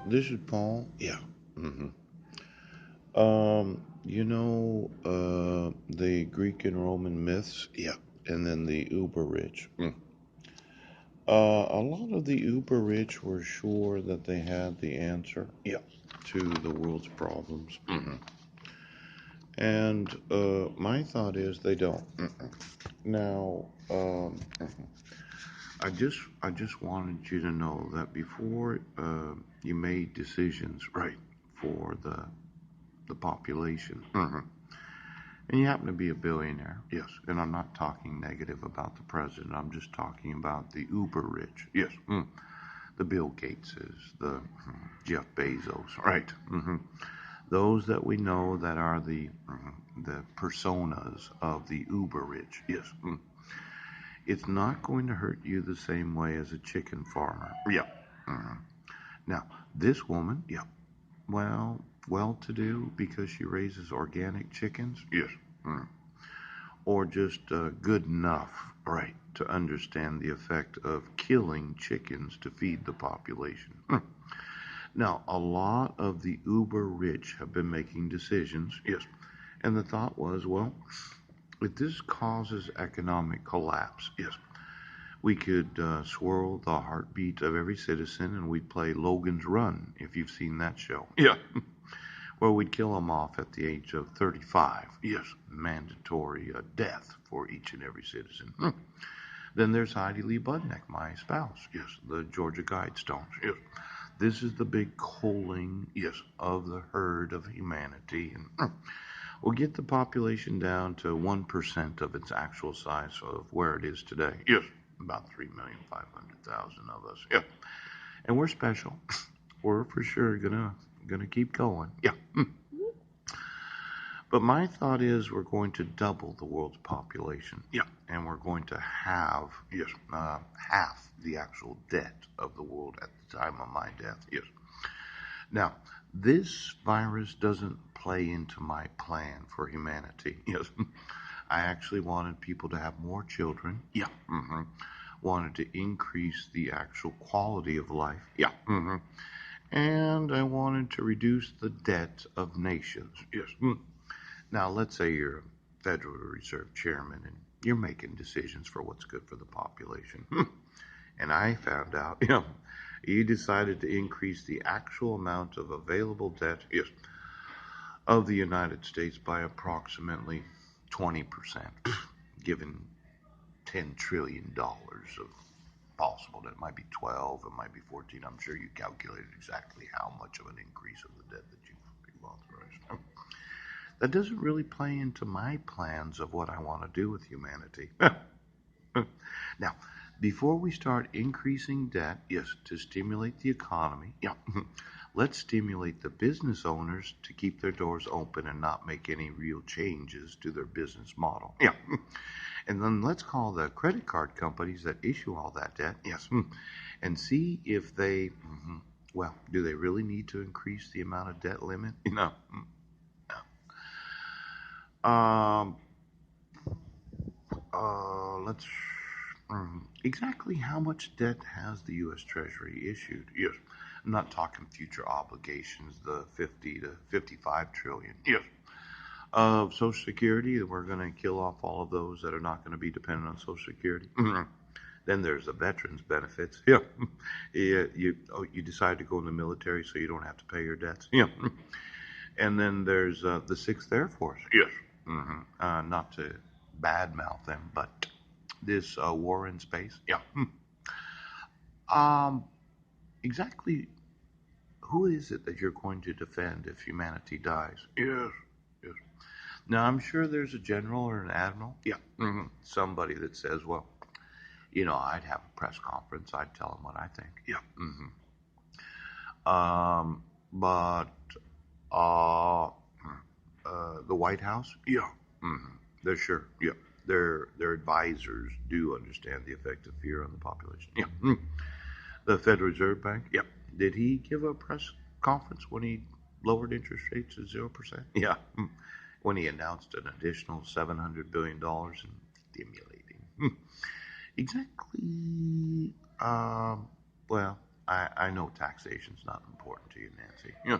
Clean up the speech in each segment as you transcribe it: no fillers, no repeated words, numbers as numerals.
This is Paul. Yeah. The Greek and Roman myths. Yeah. And then the uber rich. A lot of the uber rich were sure that they had the answer. Yeah. To the world's problems. And my thought is they don't. Now, I just wanted you to know that before you made decisions, right, for the population. And you happen to be a billionaire, yes. And I'm not talking negative about the president. I'm just talking about the uber rich, yes. The Bill Gateses, the Jeff Bezos, right? Those that we know that are the personas of the uber rich, yes. It's not going to hurt you the same way as a chicken farmer. Yeah. Now, this woman, yeah, well to do because she raises organic chickens, yes. Or just good enough, right, to understand the effect of killing chickens to feed the population. Now, a lot of the uber rich have been making decisions, yes, and the thought was, well, if this causes economic collapse, yes, we could swirl the heartbeat of every citizen and we'd play Logan's Run, if you've seen that show. Yeah. Well, we'd kill them off at the age of 35. Yes, mandatory death for each and every citizen. Then there's Heidi Lee Budnick, my spouse. Yes, the Georgia Guidestones. Yes, this is the big culling. Yes, of the herd of humanity, and we'll get the population down to 1% of its actual size of where it is today. Yes, about 3,500,000 of us. Yeah, and we're special. We're for sure gonna keep going. Yeah. But my thought is we're going to double the world's population. Yeah. And we're going to have, yes, half the actual debt of the world at the time of my death. Yes. Now, this virus doesn't play into my plan for humanity. Yes. I actually wanted people to have more children. Yeah. Wanted to increase the actual quality of life. Yeah. And I wanted to reduce the debt of nations. Yes. Now, let's say you're a Federal Reserve chairman and you're making decisions for what's good for the population. And I found out, you decided to increase the actual amount of available debt, yes, of the United States by approximately 20%, given $10 trillion dollars of possible. That might be 12, it might be 14. I'm sure you calculated exactly how much of an increase of the debt that you've authorized. That doesn't really play into my plans of what I want to do with humanity. Now, before we start increasing debt, yes, to stimulate the economy, yeah, let's stimulate the business owners to keep their doors open and not make any real changes to their business model. Yeah. And then let's call the credit card companies that issue all that debt, yes, and see if they, well, do they really need to increase the amount of debt limit? No. Um, let's. Exactly how much debt has the U.S. Treasury issued? Yes, I'm not talking future obligations, the 50 to 55 trillion. Yes, of Social Security, we're going to kill off all of those that are not going to be dependent on Social Security. Then there's the veterans benefits. Yeah, yeah. You decide to go in the military so you don't have to pay your debts. Yeah, and then there's the Sixth Air Force. Yes, not to badmouth them, but this war in space. Yeah. Um, exactly who is it that you're going to defend if humanity dies? Yes, yes. Now, I'm sure there's a general or an admiral. Yeah. Somebody that says, well, I'd have a press conference. I'd tell them what I think. Yeah. But uh, the White House? Yeah. They're sure. Yeah. Their advisors do understand the effect of fear on the population. Yeah. The Federal Reserve Bank? Yep. Did he give a press conference when he lowered interest rates to 0%? Yeah. When he announced an additional $700 billion in stimulating. Exactly. Well, I know taxation's not important to you, Nancy. Yes,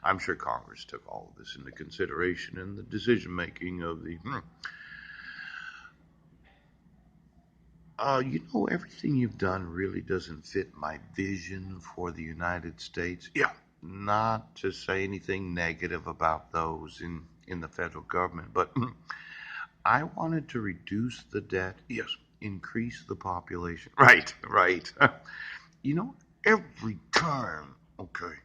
I'm sure Congress took all of this into consideration in the decision making of the. Everything you've done really doesn't fit my vision for the United States. Yeah, not to say anything negative about those in the federal government, but I wanted to reduce the debt. Yes, increase the population. Right, right. You know, every time. Okay,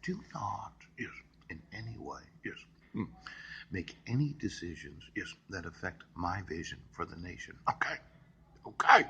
do not, yes, in any way, yes, make any decisions, yes, that affect my vision for the nation. Okay, okay.